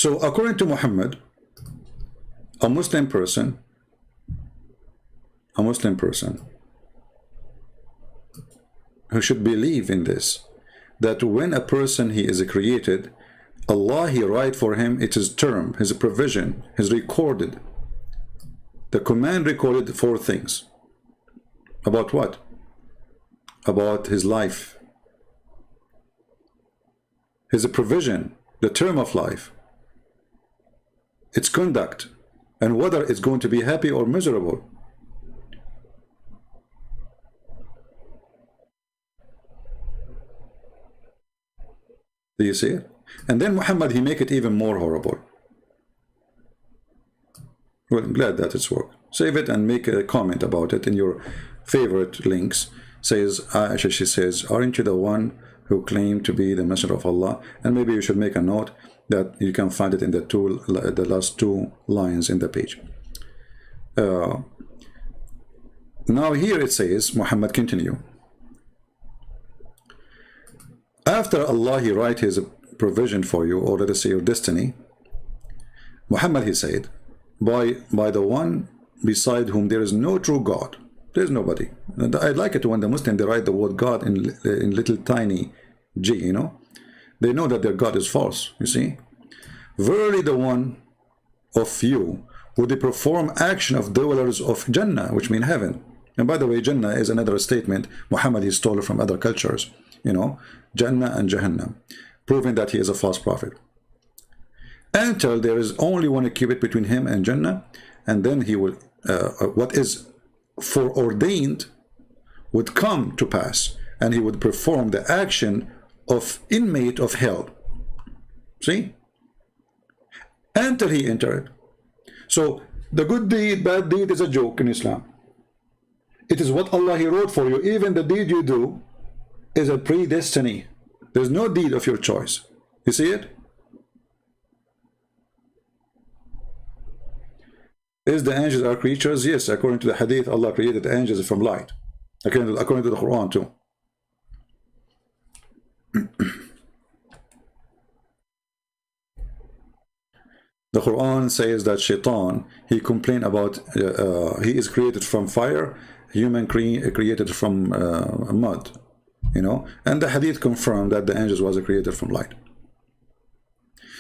So according to Muhammad, a Muslim person who should believe in this, that when a person he is created, Allah he write for him, it is term, his provision, his recorded. The command recorded 4 things. About what? About his life, his provision, the term of life, its conduct, and whether it's going to be happy or miserable. Do you see it? And then Muhammad, he make it even more horrible. Well, I'm glad that it's worked. Save it and make a comment about it in your favorite links. Says Aisha, she says, aren't you the one who claimed to be the messenger of Allah? And maybe you should make a note that you can find it in the last 2 lines in the page. Now here it says, Muhammad continue. After Allah he write his provision for you, or let us say your destiny, Muhammad he said, by the one beside whom there is no true God. There is nobody. And I like it when the Muslim they write the word God in little tiny g, you know. They know that their God is false, you see. Verily the one of you who they perform action of dwellers of Jannah, which mean heaven. And by the way, Jannah is another statement Muhammad he stole from other cultures, you know, Jannah and Jahannam, proving that he is a false prophet. Until there is only one cubit between him and Jannah, and then he will, what is foreordained would come to pass, and he would perform the action of inmate of hell. See? Until he entered. So the good deed, bad deed is a joke in Islam. It is what Allah he wrote for you. Even the deed you do is a predestiny. There's no deed of your choice. You see it? Is the angels are creatures? Yes, according to the hadith, Allah created the angels from light. According to the Quran too. The Quran says that Shaitan, he complained about, he is created from fire, human created from mud, you know, and the hadith confirmed that the angels was created from light.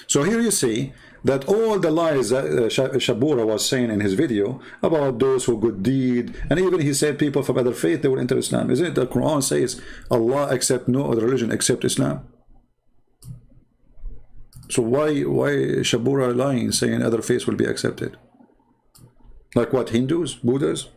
So here you see that all the lies that Shabir was saying in his video about those who good deed, and even he said people from other faith, they will enter Islam. Isn't it the Quran says Allah accept no other religion except Islam? So why Shabir lying, saying other faiths will be accepted? Like what, Hindus, Buddhas?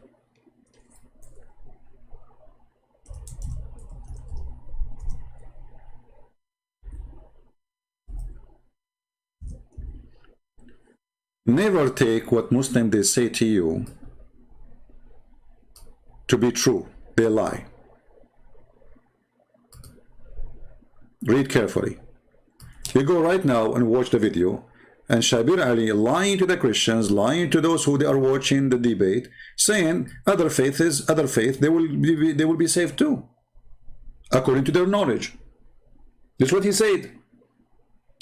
Never take what Muslims they say to you to be true. They lie. Read carefully. You go right now and watch the video, and Shabir Ali lying to the Christians, lying to those who they are watching the debate, saying other faith is other faith, they will be saved too, according to their knowledge. That's what he said.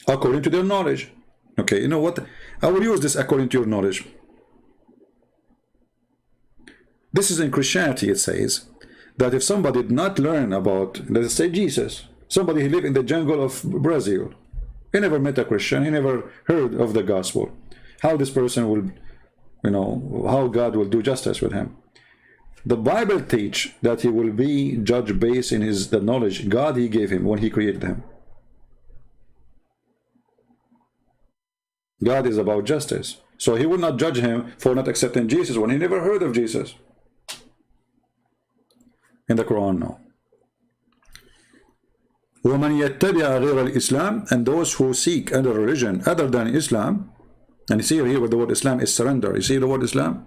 According to their knowledge. Okay, you know what? I will use this according to your knowledge. This is in Christianity, it says that if somebody did not learn about, let's say Jesus, somebody who lived in the jungle of Brazil, he never met a Christian, he never heard of the gospel, how this person will, you know, how God will do justice with him. The Bible teach that he will be judged based in the knowledge God he gave him when he created him. God is about justice. So he will not judge him for not accepting Jesus when he never heard of Jesus. In the Quran, no. وَمَنْ يَتَّبِعَ غَيْرَ الْإِسْلَامِ, and those who seek other religion other than Islam. And you see here where the word Islam is surrender. You see the word Islam?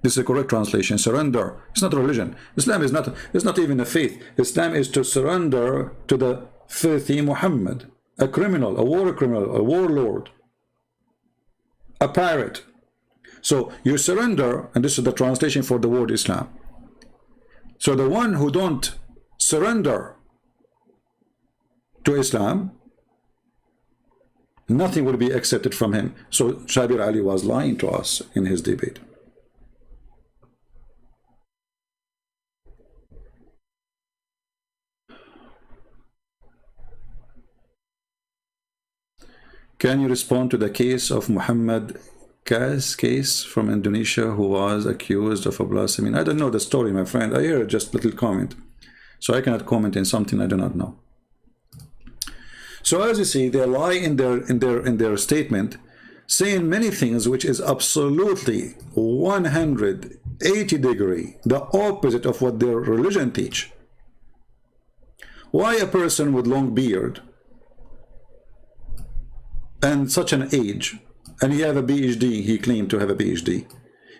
This is the correct translation. Surrender. It's not a religion. Islam is not, it's not even a faith. Islam is to surrender to the filthy Muhammad, a criminal, a war criminal, a warlord, a pirate. So you surrender, and this is the translation for the word Islam. So the one who don't surrender to Islam, Nothing will be accepted from him. So Shabir Ali was lying to us in his debate. Can you respond to the case of Muhammad Kas case from Indonesia who was accused of a blasphemy? I don't know the story, my friend. I hear just little comment. So I cannot comment in something I do not know. So as you see, they lie in their statement, saying many things which is absolutely 180-degree the opposite of what their religion teach. Why a person with long beard and such an age, and he have a PhD, he claimed to have a PhD.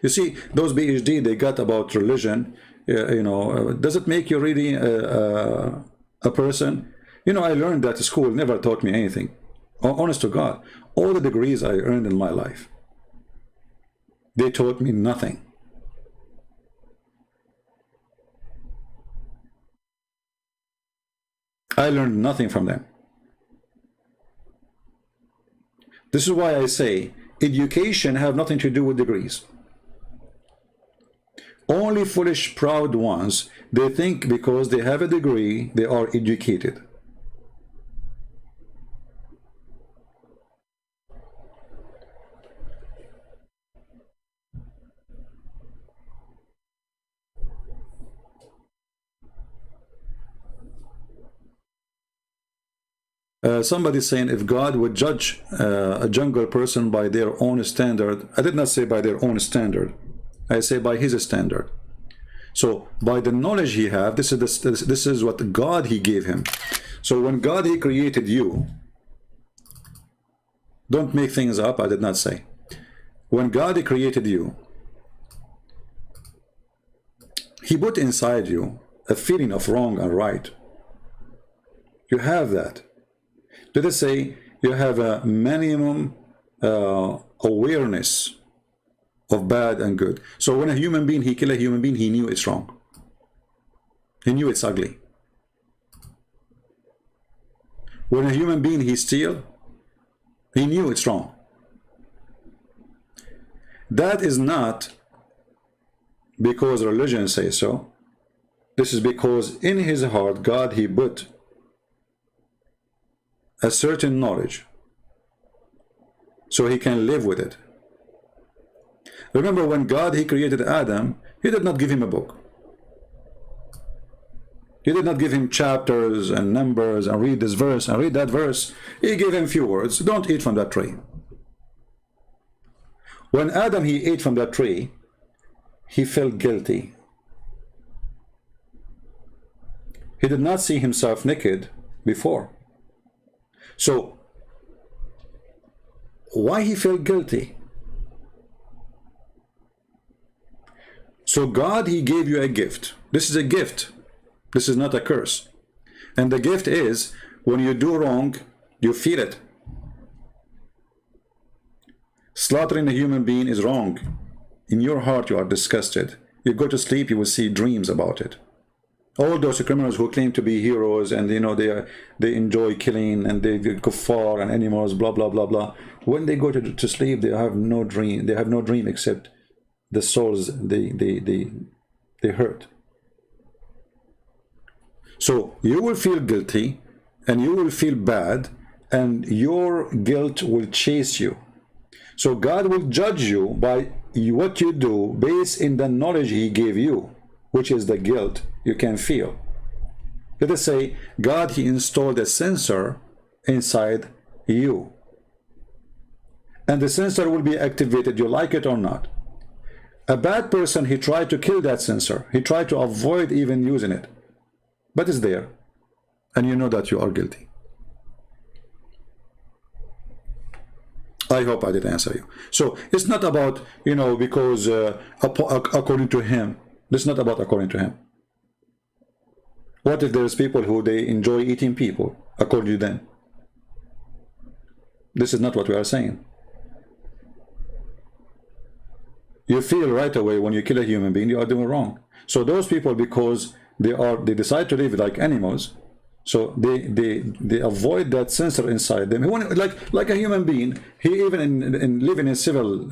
You see, those PhD they got about religion, does it make you really a person? I learned that school never taught me anything. Honest to God, all the degrees I earned in my life, they taught me nothing. I learned nothing from them. This is why I say education have nothing to do with degrees. Only foolish, proud ones, they think because they have a degree, they are educated. Somebody saying if God would judge a jungle person by their own standard, I did not say by their own standard, I say by his standard. So by the knowledge he have, this is what God he gave him. So when God he created you, don't make things up, I did not say. When God he created you, he put inside you a feeling of wrong and right. You have that. Let us say you have a minimum awareness of bad and good. So when a human being, he killed a human being, he knew it's wrong. He knew it's ugly. When a human being, he steal, he knew it's wrong. That is not because religion says so. This is because in his heart, God, he put a certain knowledge so he can live with it. Remember when God he created Adam, he did not give him a book. He did not give him chapters and numbers and read this verse and read that verse. He gave him few words. Don't eat from that tree. When Adam he ate from that tree, he felt guilty. He did not see himself naked before. So, why he felt guilty? So God, he gave you a gift. This is a gift. This is not a curse. And the gift is, when you do wrong, you feel it. Slaughtering a human being is wrong. In your heart, you are disgusted. You go to sleep, you will see dreams about it. All those criminals who claim to be heroes and they enjoy killing and they kuffar and animals, blah blah blah blah. When they go to sleep, they have no dream. They have no dream except the souls they hurt. So you will feel guilty and you will feel bad and your guilt will chase you. So God will judge you by what you do based in the knowledge he gave you, which is the guilt you can feel. Let us say God he installed a sensor inside you, and the sensor will be activated, you like it or not. A bad person, he tried to kill that sensor. He tried to avoid even using it, but it's there, and you know that you are guilty. I hope I did answer you. So it's not about, because according to him. This is not about according to him. What if there's people who they enjoy eating people according to them? This is not what we are saying. You feel right away when you kill a human being, you are doing wrong. So those people, because they decide to live like animals, So they avoid that censor inside them. He want, like a human being. He even in living in civil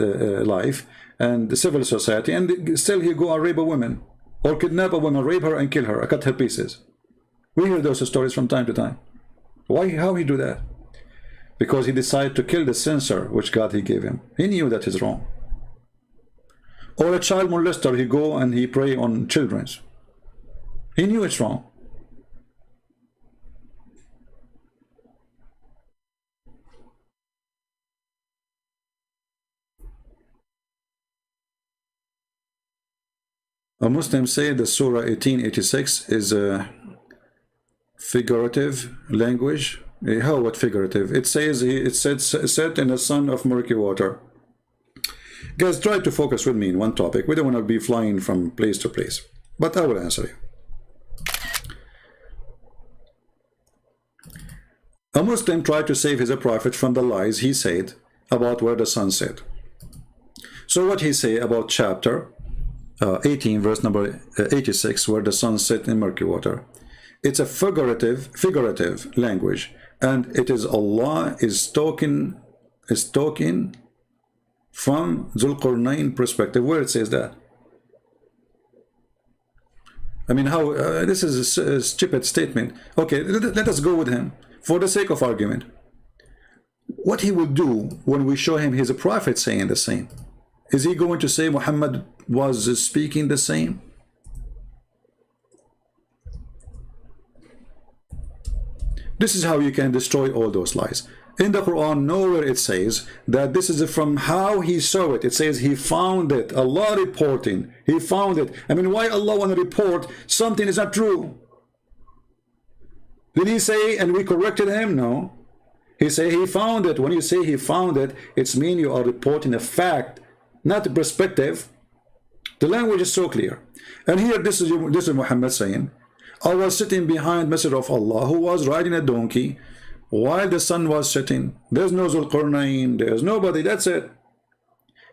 life and the civil society, and still he go and rape a woman or kidnap a woman, rape her and kill her, cut her pieces. We hear those stories from time to time. Why? How he do that? Because he decided to kill the censor which God he gave him. He knew that is wrong. Or a child molester, he go and he prey on children's. He knew it's wrong. A Muslim say the Surah 1886 is a figurative language. How? What figurative? It says it said set in the sun of murky water. Guys, try to focus with me in one topic. We don't want to be flying from place to place, but I will answer you. A Muslim tried to save his prophet from the lies he said about where the sun set. So what he say about chapter 18 verse number 86, where the sun set in murky water? It's a figurative language, and it is Allah is talking from Zulqarnain perspective, where it says that. I mean, how this is a stupid statement. Okay, let us go with him for the sake of argument. What he will do when we show him his prophet saying the same? Is he going to say Muhammad was speaking the same? This is how you can destroy all those lies. In the Quran, nowhere it says that this is from how he saw it. It says he found it. Allah reporting. He found it. I mean, why Allah want to report something is not true? Did he say and we corrected him? No. He say he found it. When you say he found it, it's mean you are reporting a fact, not a perspective. The language is so clear. And here this is Muhammad saying, I was sitting behind Messenger of Allah who was riding a donkey while the sun was setting. There's no Zulqarnain, there's nobody, that's it.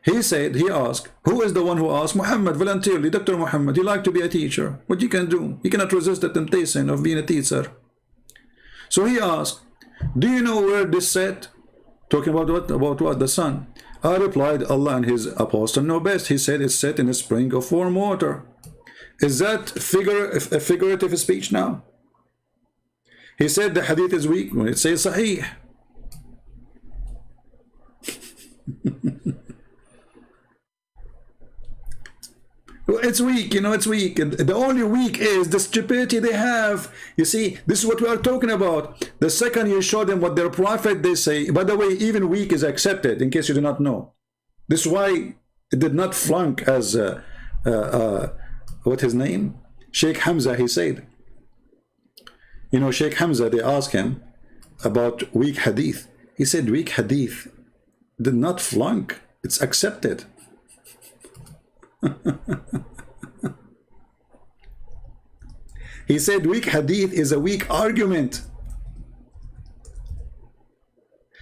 He said, he asked, who is the one who asked? Muhammad, voluntarily, Dr. Muhammad, he liked to be a teacher. What you can do? You cannot resist the temptation of being a teacher. So he asked, do you know where this set? Talking about what? About what? The sun. I replied, Allah and his apostle know best. He said it's set in a spring of warm water. Is that a figurative speech now? He said the hadith is weak when it says sahih. It's weak, you know, it's weak. The only weak is the stupidity they have. You see, this is what we are talking about. The second you show them what their prophet they say, by the way, even weak is accepted, in case you do not know. This is why it did not flunk as what his name? Sheikh Hamza, he said. You know, Sheikh Hamza, they asked him about weak hadith. He said weak hadith did not flunk. It's accepted. He said weak hadith is a weak argument.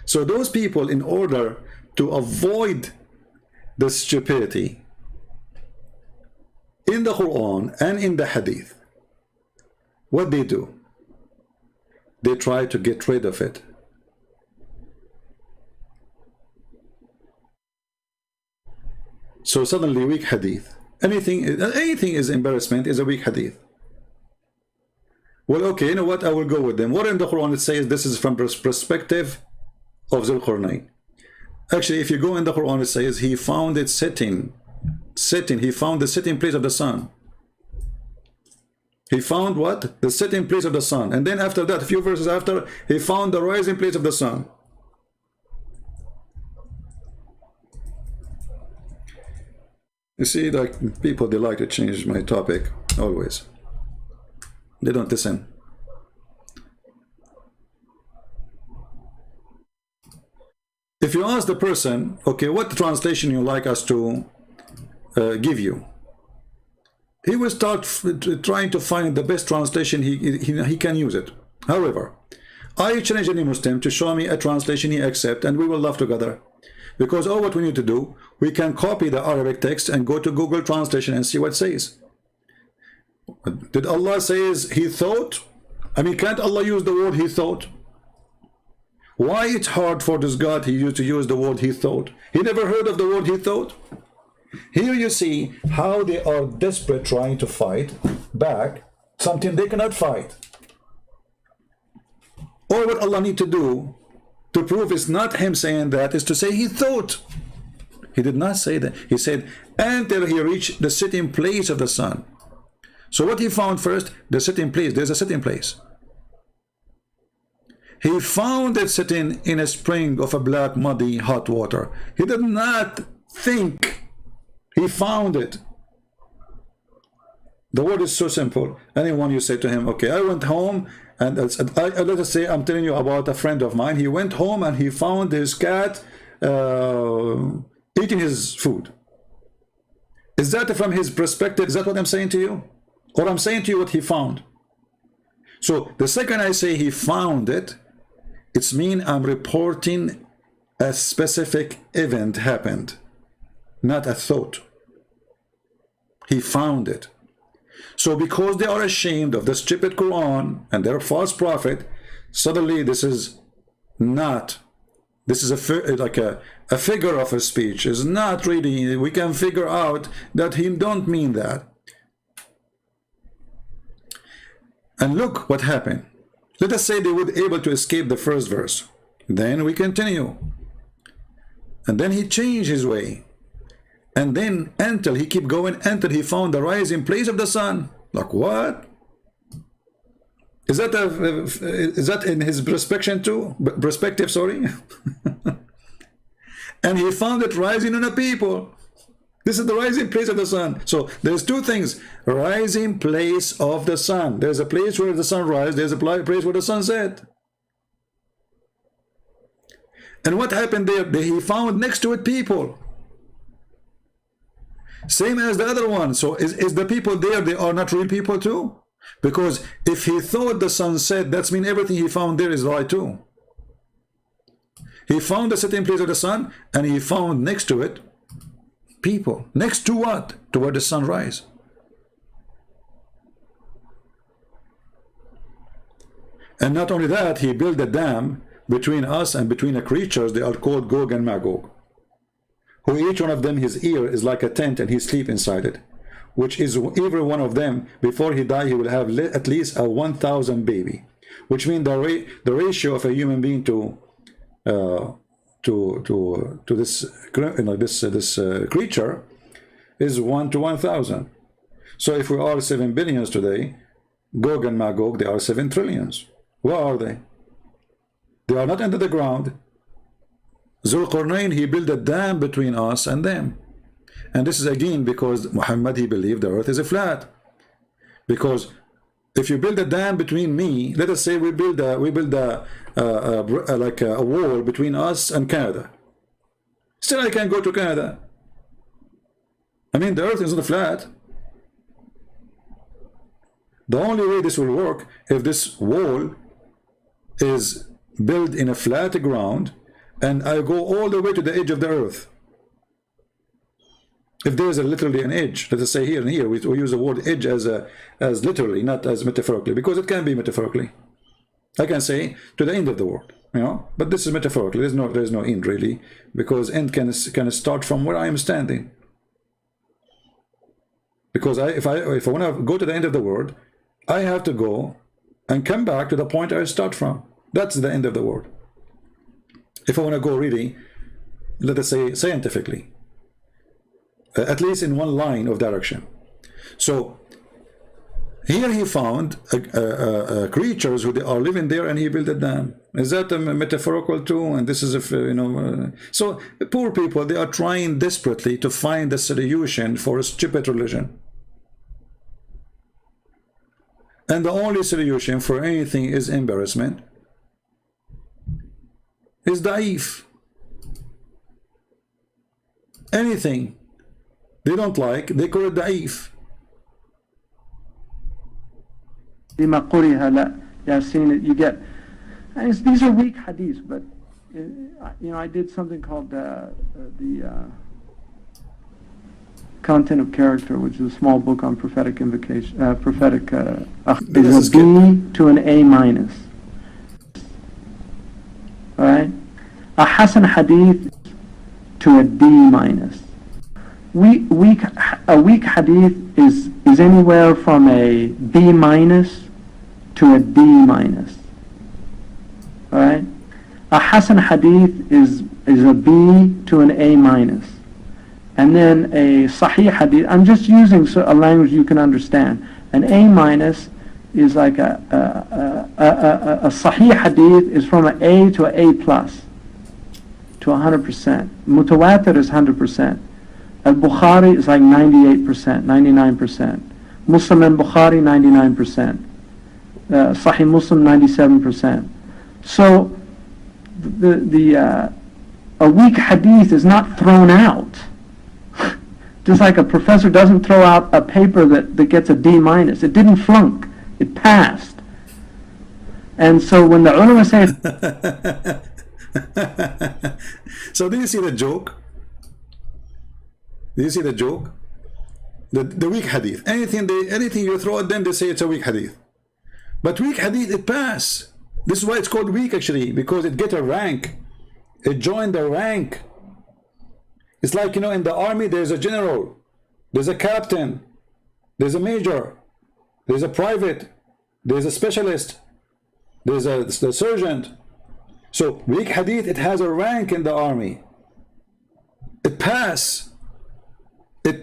So those people, in order to avoid the stupidity in the Quran and in the hadith, what they do? They try to get rid of it. So suddenly weak hadith. Anything is embarrassment is a weak hadith. Well, okay, you know what? I will go with them. What in the Quran it says this is from perspective of Zulqarnain. Actually, if you go in the Quran, it says he found it setting. He found the setting place of the sun. He found what? The setting place of the sun. And then after that, a few verses after, he found the rising place of the sun. You see, like people, they like to change my topic always. They don't listen. If you ask the person, okay, what translation you like us to give you, he will start trying to find the best translation he can use it. However, I challenge any Muslim to show me a translation he accepts, and we will laugh together. Because all what we need to do, we can copy the Arabic text and go to Google Translation and see what it says. Did Allah says he thought? I mean, can't Allah use the word he thought? Why it's hard for this God he used to use the word he thought? He never heard of the word he thought? Here you see how they are desperate trying to fight back something they cannot fight. All what Allah need to do to prove it's not him saying that is to say he thought. He did not say that. He said until he reached the sitting place of the sun. So what he found first? The sitting place. There's a sitting place. He found it sitting in a spring of a black, muddy, hot water. He did not think. He found it. The word is so simple. Anyone you say to him, okay, I went home, and let us say I'm telling you about a friend of mine. He went home and he found his cat eating his food. Is that from his perspective? Is that what I'm saying to you? Or I'm saying to you what he found? So the second I say he found it, it's mean I'm reporting a specific event happened, not a thought. He found it. So because they are ashamed of the stupid Quran and their false prophet, suddenly this is not, this is like a figure of a speech. It's not really, we can figure out that he don't mean that. And look what happened. Let us say they were able to escape the first verse. Then we continue. And then he changed his way. And then until he keep going, until he found the rising place of the sun. Like what? Is that in his perspective too? Perspective, sorry. And he found it rising on a people. This is the rising place of the sun. So there's two things. Rising place of the sun. There's a place where the sun rises. There's a place where the sun set. And what happened there? He found next to it people. Same as the other one. So is the people there, they are not real people too? Because if he thought the sun set, that means everything he found there is right too. He found the setting place of the sun, and he found next to it people. Next to what? To where the sun rises. And not only that, he built a dam between us and between the creatures. They are called Gog and Magog, who each one of them, his ear is like a tent and he sleep inside it, which is every one of them, before he die, he will have at least a 1,000 baby, which means the ratio of a human being to this, you know, this creature is 1 to 1,000. So if we are 7 billions today, Gog and Magog, they are 7 trillions. Where are they? They are not under the ground. Zulqarnain, he built a dam between us and them. And this is again because Muhammad, he believed the earth is a flat. Because if you build a dam between me, let us say we build a wall between us and Canada. Still I can go to Canada. I mean, the earth is not flat. The only way this will work if this wall is built in a flat ground and I go all the way to the edge of the earth. If there is literally an edge, let us say here and here, we use the word edge as literally, not as metaphorically, because it can be metaphorically. I can say to the end of the world, you know, but this is metaphorically. There's no end really, because end can start from where I am standing. Because if I want to go to the end of the world, I have to go and come back to the point I start from. That's the end of the world. If I want to go really, let us say scientifically, at least in one line of direction. So here he found creatures who they are living there, and he built a dam. Is that a metaphorical too? And this is, so poor people, they are trying desperately to find a solution for a stupid religion. And the only solution for anything is embarrassment. Is da'if. Anything they don't like, they call it da'if. I've seen it. You get, and these are weak hadiths, but I did something called the Content of Character, which is a small book on prophetic invocation, This is is a B to an A minus. All right? A Hasan Hadith to a D minus. A weak hadith is anywhere from a B minus to a D minus. All right? A Hasan Hadith is a B to an A minus. And then a Sahih Hadith, I'm just using a language you can understand. An A minus is like a Sahih Hadith is from an A to an A plus to 100%. Mutawatir is 100%. Al-Bukhari is like 98%, 99%. Muslim and Bukhari 99%. Sahih Muslim 97%. So a weak hadith is not thrown out. Just like a professor doesn't throw out a paper that gets a D minus. It didn't flunk. It passed. And so when the ulama say... So do you see the joke? Do you see the joke? The weak hadith. Anything you throw at them, they say it's a weak hadith. But weak hadith, it pass. This is why it's called weak actually, because it get a rank. It joined the rank. It's like, in the army, there's a general, there's a captain, there's a major, there's a private, there's a specialist, there's a sergeant. So weak hadith, it has a rank in the army. It pass the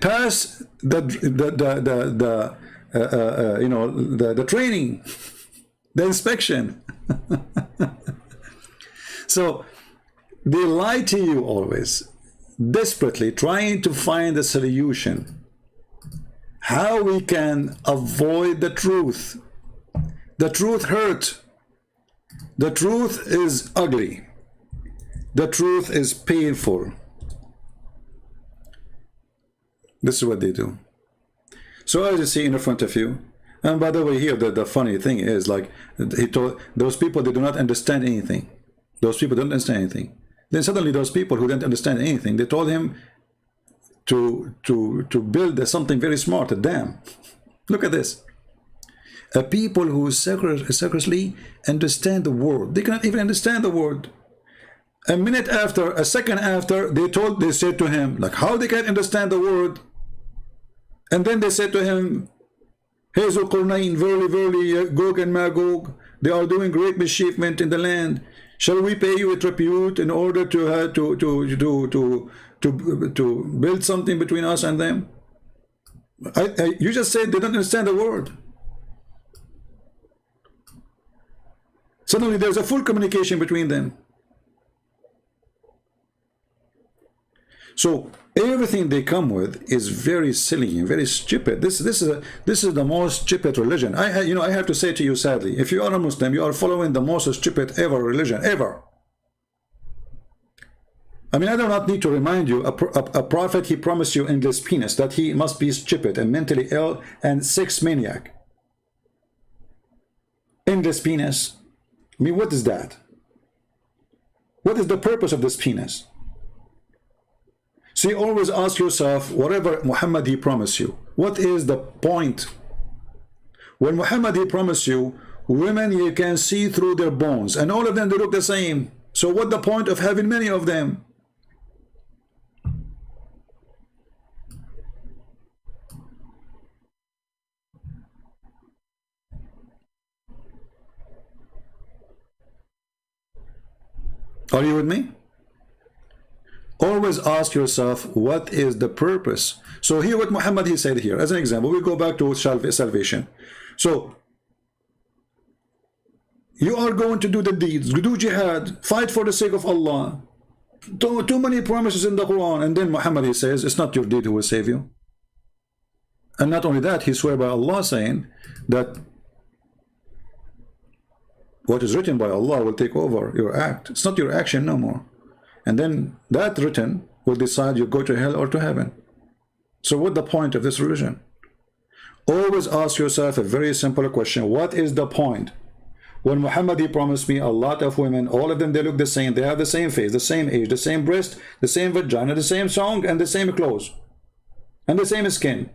training, the inspection. So they lie to you always, desperately trying to find a solution how we can avoid the truth. The truth hurt. The truth is ugly. The truth is painful. This is what they do. So as you see in front of you, and by the way, here the funny thing is, like, he told those people, they do not understand anything. Those people don't understand anything. Then suddenly those people who didn't understand anything, they told him to build something very smart, a dam. Look at this. A people who secretly understand the word. They cannot even understand the word. A second after, they said to him, like, how they can understand the word? And then they said to him, hey, Zulqarnain, verily, Gog and Magog, they are doing great mischievement in the land. Shall we pay you a tribute in order to build something between us and them? You just said they don't understand the word. Suddenly there's a full communication between them. So everything they come with is very silly and very stupid. This is the most stupid religion. I have to say to you, sadly, if you are a Muslim, you are following the most stupid ever religion ever. I mean, I do not need to remind you, a prophet, he promised you endless penis, that he must be stupid and mentally ill and sex maniac. Endless penis. I mean, what is that? What is the purpose of this penis? So you always ask yourself, whatever Muhammad he promised you, what is the point? When Muhammad he promised you, women you can see through their bones, and all of them they look the same. So what the point of having many of them? Are you with me? Always ask yourself, what is the purpose? So here what Muhammad he said here, as an example, we go back to salvation. So you are going to do the deeds, do jihad, fight for the sake of Allah. Too many promises in the Quran, and then Muhammad he says, it's not your deed who will save you. And not only that, he swear by Allah saying that what is written by Allah will take over your act. It's not your action no more. And then that written will decide you go to hell or to heaven. So what's the point of this religion? Always ask yourself a very simple question. What is the point? When Muhammad he promised me a lot of women, all of them they look the same, they have the same face, the same age, the same breast, the same vagina, the same song, and the same clothes. and the same skin,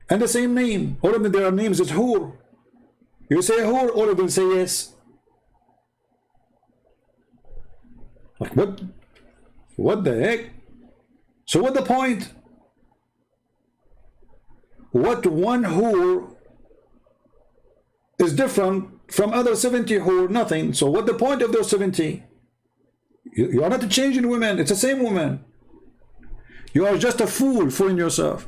and the same name. All of them, their names is Hur. You say Hur, all of them say yes. Like what? What the heck? So what the point? What one Hur is different from other 70 Hur? Nothing. So what the point of those 70? You are not changing women. It's the same woman. You are just a fool fooling yourself.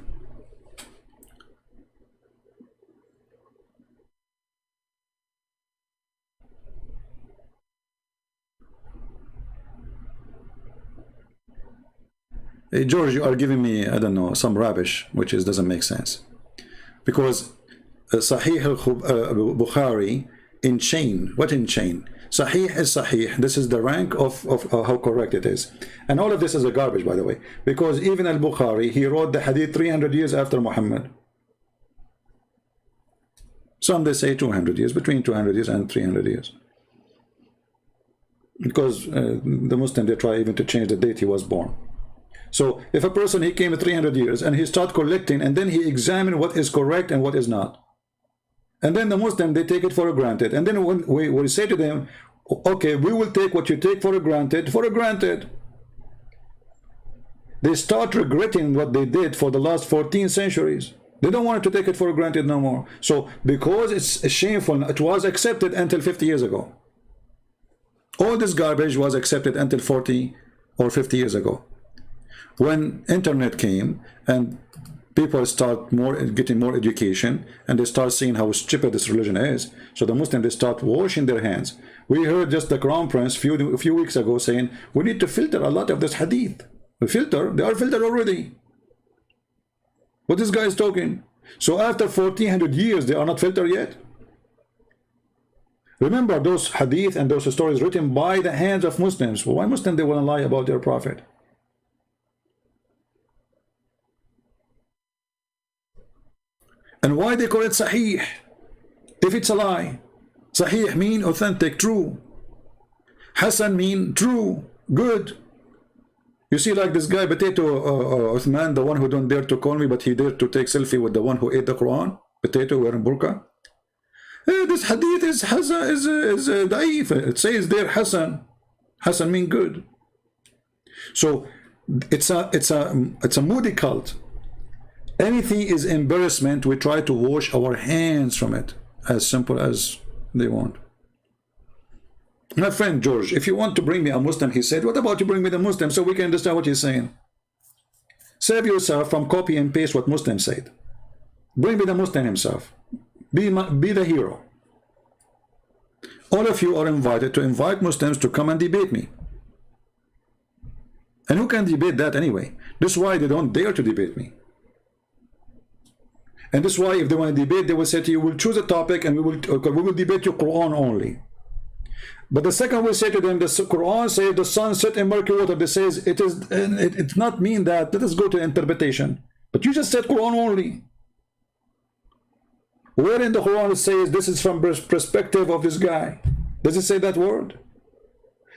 Hey George, you are giving me, I don't know, some rubbish, which doesn't make sense. Because Sahih al-Bukhari in chain, what in chain? Sahih is Sahih. This is the rank of how correct it is. And all of this is a garbage, by the way. Because even al-Bukhari, he wrote the hadith 300 years after Muhammad. Some they say 200 years, between 200 years and 300 years. Because the Muslim, they try even to change the date he was born. So if a person, he came 300 years and he start collecting, and then he examined what is correct and what is not. And then the Muslim, they take it for granted. And then when we say to them, okay, we will take what you take for granted. They start regretting what they did for the last 14 centuries. They don't want to take it for granted no more. So because it's shameful, it was accepted until 50 years ago. All this garbage was accepted until 40 or 50 years ago. When internet came and people start getting more education, and they start seeing how stupid this religion is, so the Muslims, they start washing their hands. We heard just the Crown Prince a few weeks ago saying we need to filter a lot of this hadith. They are filtered already. What this guy is talking? So after 1400 years they are not filtered yet? Remember those hadith and those stories written by the hands of Muslims. Why Muslims, they want to lie about their prophet? And why they call it Sahih if it's a lie? Sahih mean authentic, true. Hasan mean true, good. You see, like this guy Potato Uthman, the one who don't dare to call me, but he dared to take selfie with the one who ate the Quran. Potato wearing burqa. This hadith is daif. It says there Hasan. Hasan mean good. So it's a moody cult. Anything is embarrassment, we try to wash our hands from it, as simple as they want. My friend George, if you want to bring me a Muslim, he said, what about you bring me the Muslim so we can understand what he's saying? Save yourself from copy and paste what Muslim said. Bring me the Muslim himself. Be the hero. All of you are invited to invite Muslims to come and debate me. And who can debate that anyway? This is why they don't dare to debate me. And this is why if they want to debate, they will say to you, we'll choose a topic and we will debate your Quran only. But the second we say to them, the Quran says the sun set in murky water. They says it's not mean that. Let us go to interpretation. But you just said Quran only. Where in the Quran it says this is from perspective of this guy? Does it say that word?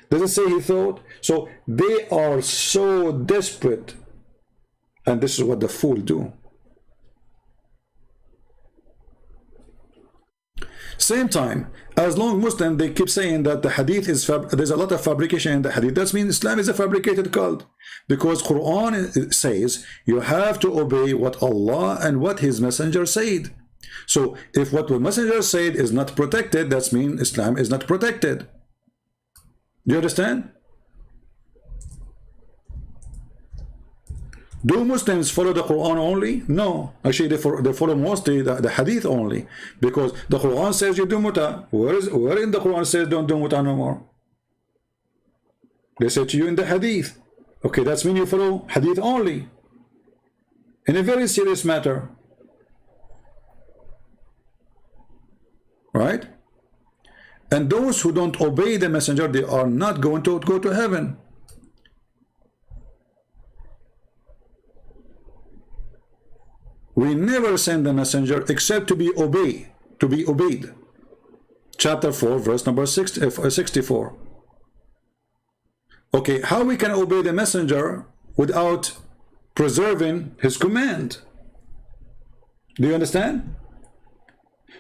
Does it say he thought? So they are so desperate. And this is what the fool do. Same time, as long Muslim, they keep saying that the hadith is there's a lot of fabrication in the hadith. That means Islam is a fabricated cult, because Quran says you have to obey what Allah and what His Messenger said. So if what the Messenger said is not protected, that means Islam is not protected. Do you understand? Do Muslims follow the Quran only? No. Actually, they follow mostly the hadith only. Because the Quran says you do muta. Where in the Quran says don't do muta no more? They say to you in the hadith. Okay, that's mean you follow hadith only. In a very serious matter. Right? And those who don't obey the messenger, they are not going to go to heaven. We never send the messenger except to be obeyed. Chapter 4, verse number 64. Okay, how we can obey the messenger without preserving his command. Do you understand?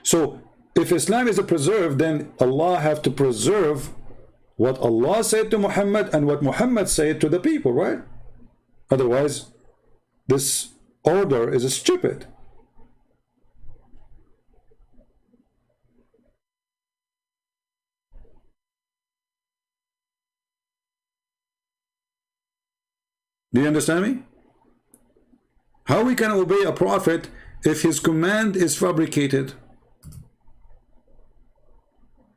So if Islam is a preserve, then Allah have to preserve what Allah said to Muhammad and what Muhammad said to the people, right? Otherwise, this order is stupid. Do you understand me? How we can obey a prophet if his command is fabricated?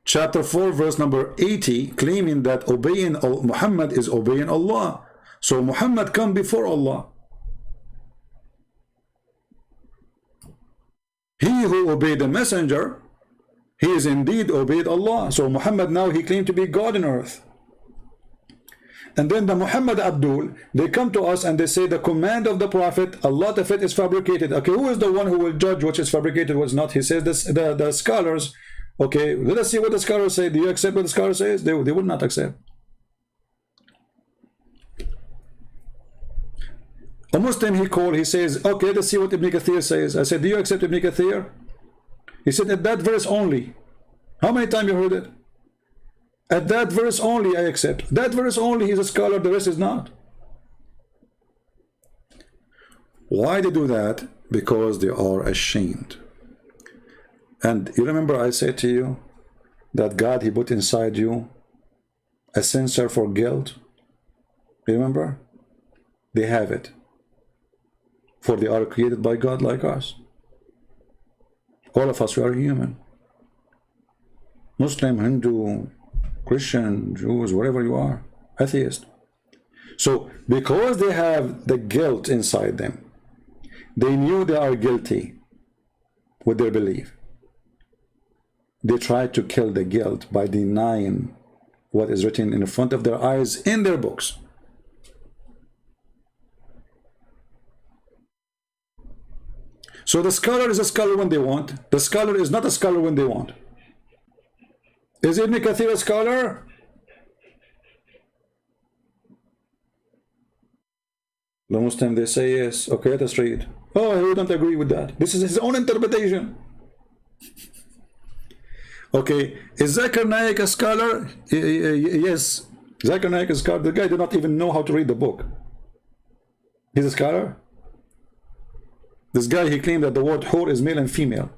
Chapter 4 verse number 80 claiming that obeying Muhammad is obeying Allah. So Muhammad come before Allah. He who obeyed the messenger, he is indeed obeyed Allah. So Muhammad now he claimed to be God on earth. And then the Muhammad Abdul, they come to us and they say the command of the Prophet, a lot of it is fabricated. Okay, who is the one who will judge which is fabricated, what's not? He says this, the scholars. Okay, let us see what the scholars say. Do you accept what the scholar says? They would not accept. A Muslim he called, he says, okay, let's see what Ibn Kathir says. I said, do you accept Ibn Kathir? He said, at that verse only. How many times you heard it? At that verse only I accept. That verse only, he's a scholar, the rest is not. Why they do that? Because they are ashamed. And you remember I said to you that God, he put inside you a sensor for guilt. Remember? They have it. For they are created by God like us. All of us, we are human. Muslim, Hindu, Christian, Jews, whatever you are, atheist. So because they have the guilt inside them, they knew they are guilty with their belief. They try to kill the guilt by denying what is written in front of their eyes in their books. So the scholar is a scholar when they want. The scholar is not a scholar when they want. Is Ibn Kathir a scholar? The Muslim, they say yes. Okay, let us read. Oh, we don't agree with that. This is his own interpretation. Okay, is Zakir Naik a scholar? Yes. Zakir Naik is a scholar. The guy did not even know how to read the book. He's a scholar? This guy, he claimed that the word whore is male and female.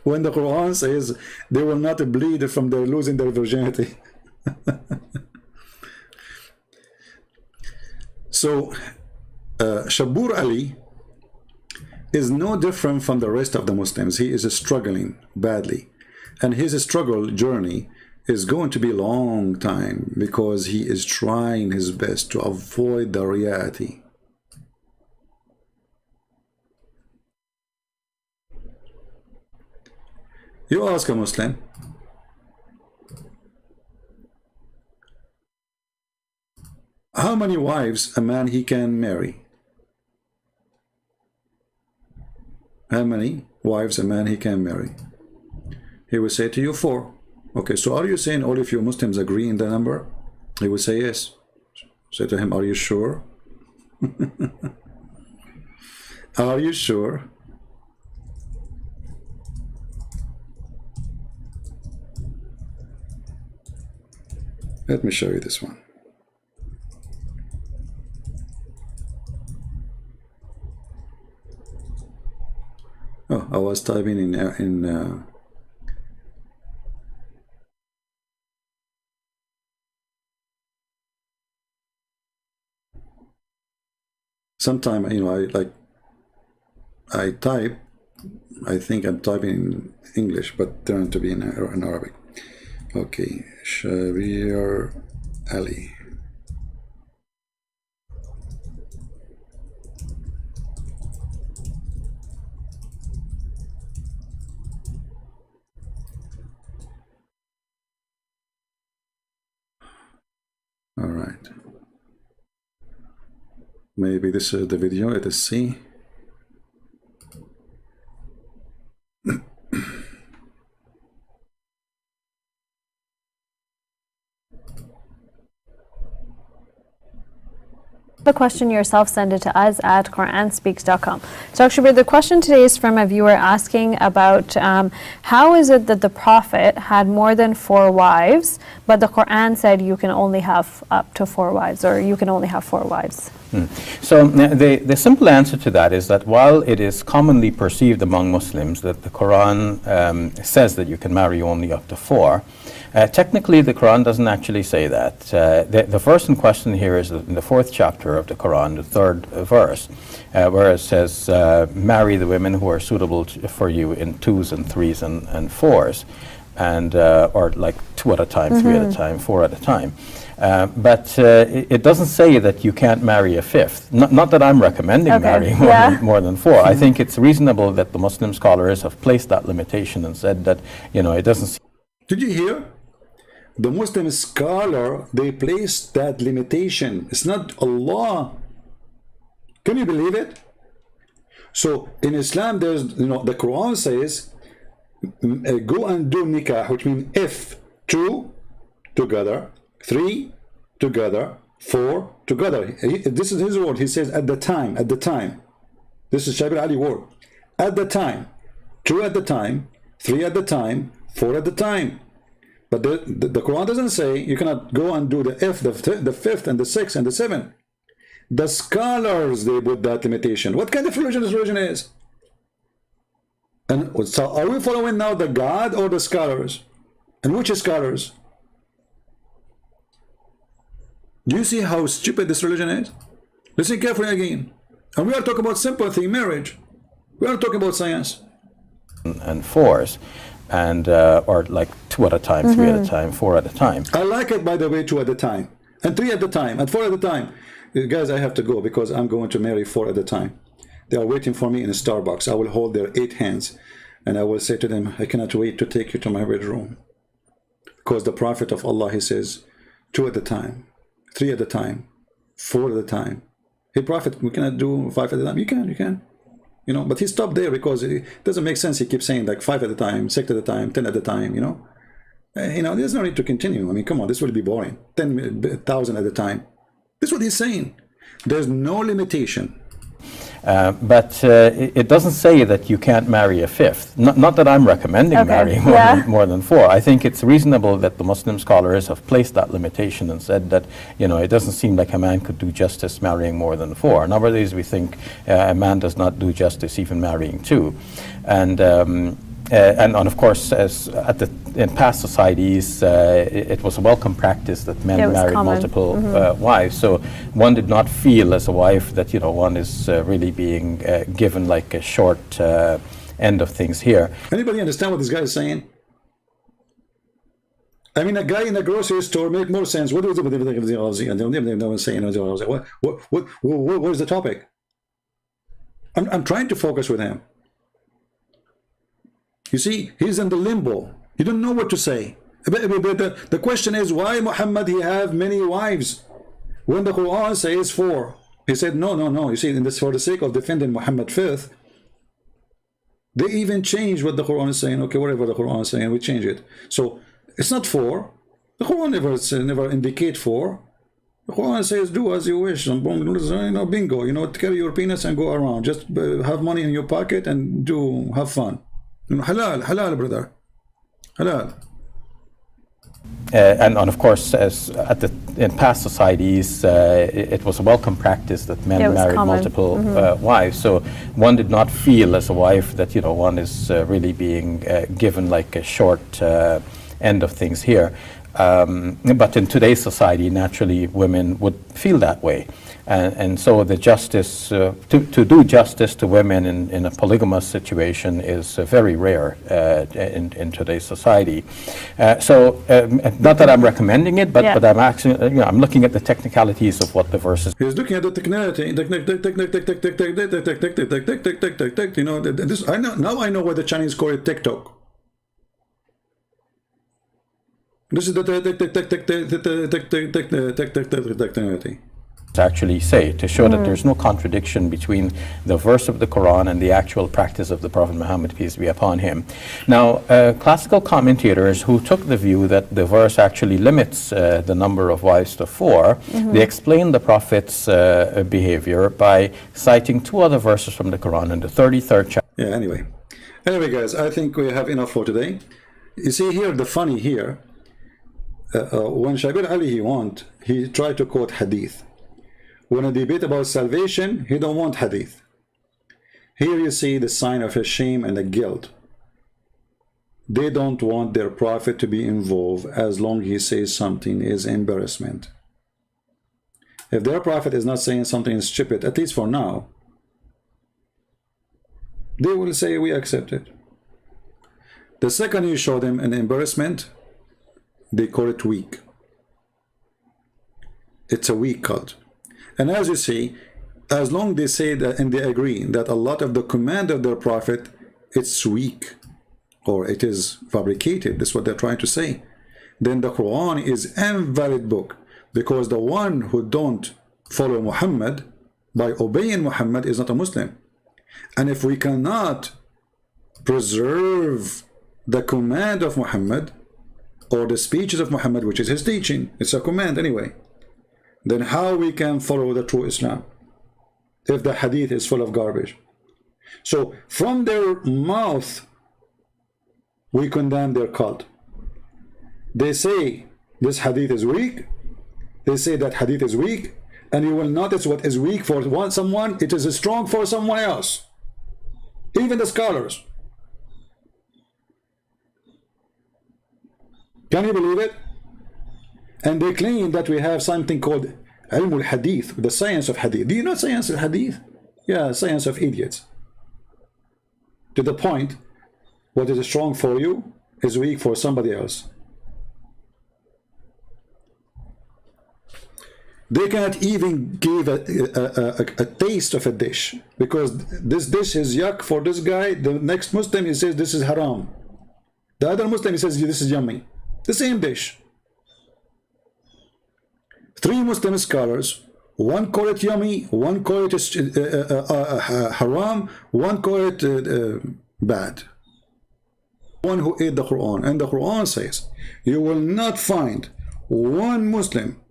When the Quran says they will not bleed from their losing their virginity. So Shabir Ali is no different from the rest of the Muslims. He is struggling badly, and his struggle journey is going to be a long time because he is trying his best to avoid the reality. You ask a Muslim, how many wives a man he can marry? How many wives a man he can marry? He will say to you 4. Okay, so are you saying all of you Muslims agree in the number? He will say yes. Say to him, are you sure? Are you sure? Let me show you this one. Oh, I was typing in sometime, you know, I type, I think I'm typing in English, but turn to be in Arabic. Okay, Shabir Ali. All right. Maybe this is the video. Let us see. The question yourself, send it to us at QuranSpeaks.com. So actually, the question today is from a viewer asking about how is it that the Prophet had more than 4 wives, but the Quran said you can only have up to 4 wives, or you can only have 4 wives? So the simple answer to that is that while it is commonly perceived among Muslims that the Quran says that you can marry only up to 4, technically the Quran doesn't actually say that. The verse in question here is in the 4th chapter of the Quran, the 3rd verse, where it says, marry the women who are suitable for you in 2s and 3s and 4s, and or like 2 at a time, 3 at a time, 4 at a time. But it doesn't say that you can't marry a 5th. Not that I'm recommending marrying more than 4. I think it's reasonable that the Muslim scholars have placed that limitation and said that, you know, it doesn't. Did you hear? The Muslim scholar, they placed that limitation. It's not Allah. Can you believe it? So in Islam, there's, you know, the Quran says, go and do nikah, which means if 2 together, 3 together, 4 together. This is his word. He says at the time, at the time. This is Shabir Ali word. At the time, 2 at the time, 3 at the time, 4 at the time. But the Quran doesn't say you cannot go and do the if, the 5th and the 6th and the 7th. The scholars, they put that limitation. What kind of religion this religion is? And so are we following now the God or the scholars? And which scholars? Do you see how stupid this religion is? Listen carefully again. And we are talking about simple thing, marriage. We are talking about science. And 4s. And or like 2 at a time, 3 at a time, 4 at a time. I like it, by the way, 2 at a time, and 3 at a time, and 4 at a time. Guys, I have to go because I'm going to marry 4 at a time. They are waiting for me in a Starbucks. I will hold their 8 hands, and I will say to them, I cannot wait to take you to my bedroom. Because the Prophet of Allah, he says, 2 at a time, 3 at a time, 4 at a time. Hey, Prophet, we cannot do 5 at a time. You can. You know, but he stopped there because it doesn't make sense. He keeps saying like 5 at a time, 6 at a time, 10 at a time, you know. There's no need to continue. I mean, come on, this will be boring. 10,000 at a time. This is what he's saying. There's no limitation. But it doesn't say that you can't marry a 5th. Not that I'm recommending marrying more than 4. I think it's reasonable that the Muslim scholars have placed that limitation and said that, you know, it doesn't seem like a man could do justice marrying more than 4. Nowadays we think a man does not do justice even marrying 2. And of course, as in past societies, it was a welcome practice that men married multiple wives. So one did not feel as a wife that, you know, one is really being given like a short end of things here. Anybody understand what this guy is saying? I mean, a guy in a grocery store make more sense. What is the what is the topic? I'm trying to focus with him. You see, he's in the limbo. You don't know what to say. The question is, why Muhammad he have many wives when the Quran says 4? He said no. You see, in this, for the sake of defending Muhammad 5th, they even change what the Quran is saying. Okay, whatever the Quran is saying, we change it. So it's not 4. The Quran never indicate 4. The Quran says do as you wish. Bingo. You know, carry your penis and go around. Just have money in your pocket and have fun. Halal, brother. Halal. And of course, as in past societies, it was a welcome practice that men married multiple wives. So one did not feel as a wife that, you know, one is really being given like a short end of things here. But in today's society, naturally, women would feel that way. And so the justice, to do justice to women in a polygamous situation is very rare in today's society. So not that I'm recommending it, but I'm actually, you know, I'm looking at the technicalities of what the verses. He's looking at the technicality. You know, this. I know now. I know why the Chinese call it TikTok. This is the technicality. actually say, to show that there's no contradiction between the verse of the Quran and the actual practice of the Prophet Muhammad, peace be upon him. Now, classical commentators who took the view that the verse actually limits the number of wives to 4, they explain the Prophet's behavior by citing 2 other verses from the Quran in the 33rd chapter. Yeah, anyway, guys, I think we have enough for today. You see here, the funny here, when Shabir Ali he tried to quote hadith. When a debate about salvation, he don't want hadith. Here you see the sign of a shame and a guilt. They don't want their prophet to be involved as long as he says something is embarrassment. If their prophet is not saying something stupid, at least for now, they will say we accept it. The second you show them an embarrassment, they call it weak. It's a weak cult. And as you see, as long as they say that and they agree that a lot of the command of their prophet, it's weak or it is fabricated, that's what they're trying to say, then the Quran is an invalid book, because the one who don't follow Muhammad by obeying Muhammad is not a Muslim. And if we cannot preserve the command of Muhammad or the speeches of Muhammad, which is his teaching, it's a command anyway, then how we can follow the true Islam if the hadith is full of garbage? So from their mouth we condemn their cult. They say this hadith is weak, they say that hadith is weak, and you will notice what is weak for someone, it is strong for someone else, even the scholars. Can you believe it? And they claim that we have something called ilm al-hadith, the science of hadith. Do you know science of hadith? Yeah, science of idiots. To the point, what is strong for you is weak for somebody else. They cannot even give a taste of a dish, because this dish is yuck for this guy. The next Muslim, he says this is haram. The other Muslim, he says this is yummy. The same dish. 3 Muslim scholars, one call it yummy, one call it haram, one call it bad. One who ate the Quran, and the Quran says you will not find one Muslim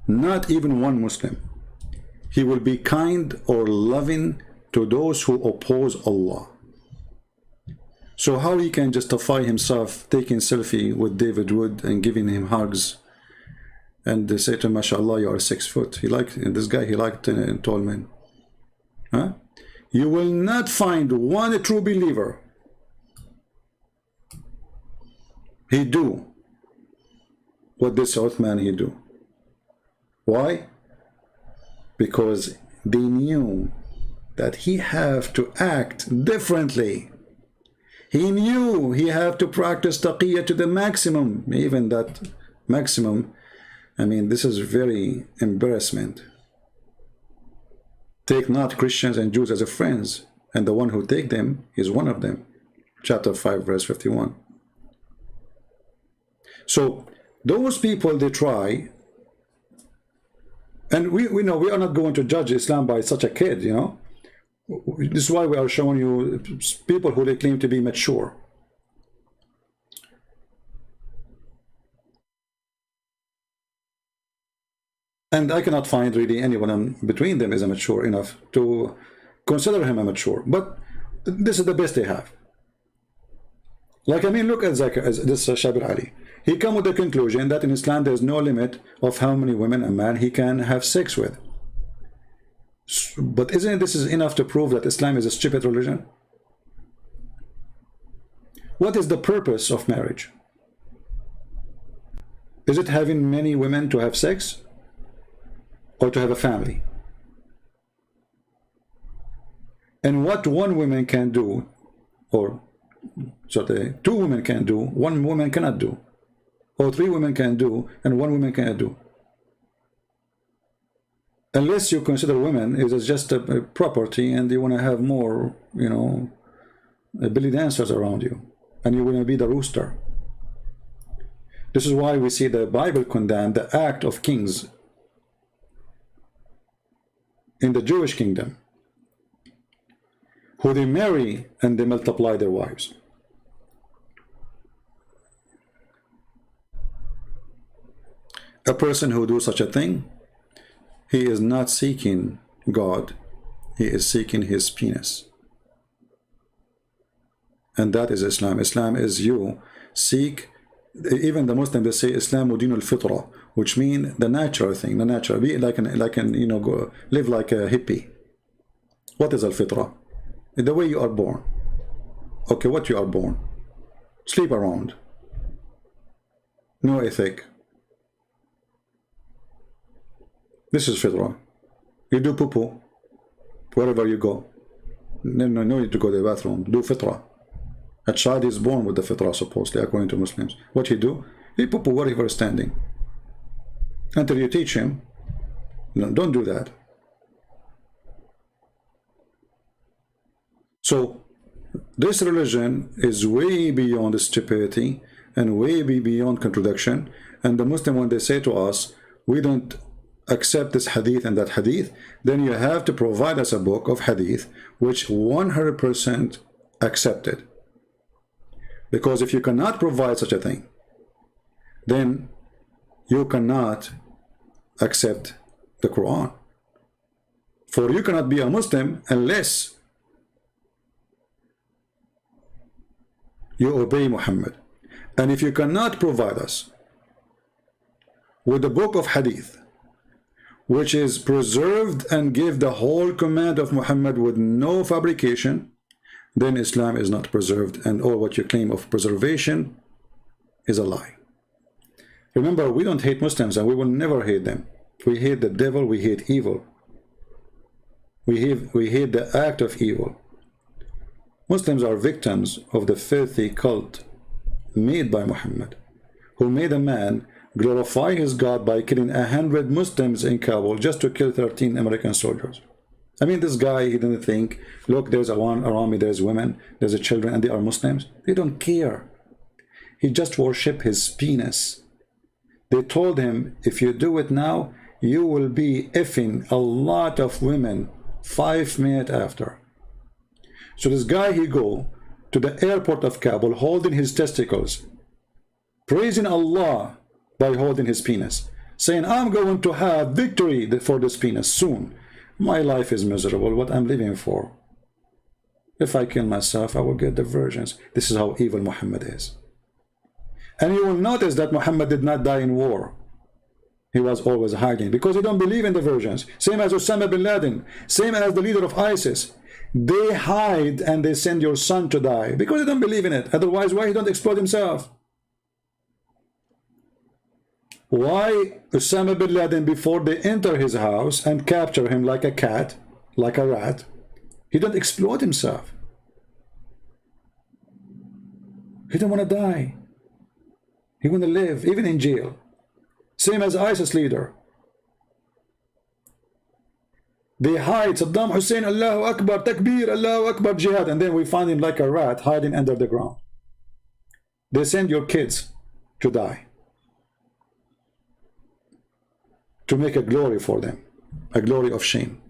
not even one Muslim, he will be kind or loving to those who oppose Allah. So how he can justify himself taking selfie with David Wood and giving him hugs, and they say to him, mashallah, you are 6 foot. He liked this guy, he liked tall men. Huh? You will not find one true believer he do what this Uthman he do. Why? Because they knew that he have to act differently. He knew he have to practice taqiyya to the maximum. Even that maximum, I mean, this is very embarrassment. Take not Christians and Jews as a friends, and the one who take them is one of them. Chapter 5, verse 51. So those people, they try, and we know we are not going to judge Islam by such a kid, you know. This is why we are showing you people who they claim to be mature. And I cannot find really anyone between them is mature enough to consider him a mature. But this is the best they have. Like, I mean, look at this Shabir Ali. He come with the conclusion that in Islam there is no limit of how many women a man he can have sex with. But isn't this is enough to prove that Islam is a stupid religion? What is the purpose of marriage? Is it having many women to have sex, or to have a family? And what one woman can do, or sorry, 2 women can do, 1 woman cannot do, or 3 women can do, and 1 woman cannot do. Unless you consider women is just a property and you want to have more, you know, belly dancers around you, and you want to be the rooster. This is why we see the Bible condemn the act of kings in the Jewish kingdom, who they marry and they multiply their wives. A person who do such a thing, he is not seeking God, he is seeking his penis. And that is Islam. Islam is you seek, even the Muslims, they say Islam din al-fitra, which mean the natural thing, the natural, be like an you know, go live like a hippie. What is al-fitra? The way you are born. Okay, what you are born? Sleep around. No ethic. This is fitra. You do poo-poo wherever you go. No need to go to the bathroom. Do fitra. A child is born with the fitra, supposedly, according to Muslims. What he do? He poo-poo wherever he's standing. Until you teach him, no, don't do that. So, this religion is way beyond stupidity and way beyond contradiction. And the Muslim, when they say to us, we don't accept this hadith and that hadith, then you have to provide us a book of hadith which 100% accepted. Because if you cannot provide such a thing, then you cannot accept the Quran. For you cannot be a Muslim unless you obey Muhammad. And if you cannot provide us with the book of hadith which is preserved and give the whole command of Muhammad with no fabrication, then Islam is not preserved, and all what you claim of preservation is a lie. Remember, we don't hate Muslims, and we will never hate them. We hate the devil, we hate evil. We hate the act of evil. Muslims are victims of the filthy cult made by Muhammad, who made a man glorify his God by killing 100 Muslims in Kabul just to kill 13 American soldiers. I mean, this guy, he didn't think, look, there's a one around me, there's women, there's a children, and they are Muslims. They don't care. He just worship his penis. They told him, if you do it now, you will be effing a lot of women 5 minutes after. So this guy, he go to the airport of Kabul holding his testicles, praising Allah by holding his penis, saying, I'm going to have victory for this penis soon. My life is miserable, what I'm living for. If I kill myself, I will get the virgins. This is how evil Muhammad is. And you will notice that Muhammad did not die in war. He was always hiding because he don't believe in the virgins. Same as Osama bin Laden, same as the leader of ISIS. They hide and they send your son to die because they don't believe in it. Otherwise, why he don't explode himself? Why Osama bin Laden, before they enter his house and capture him like a cat, like a rat, he don't explode himself? He don't want to die. He want to live, even in jail. Same as ISIS leader. They hide Saddam Hussein, Allahu Akbar, Takbir, Allahu Akbar, Jihad, and then we find him like a rat hiding under the ground. They send your kids to die, to make a glory for them, a glory of shame.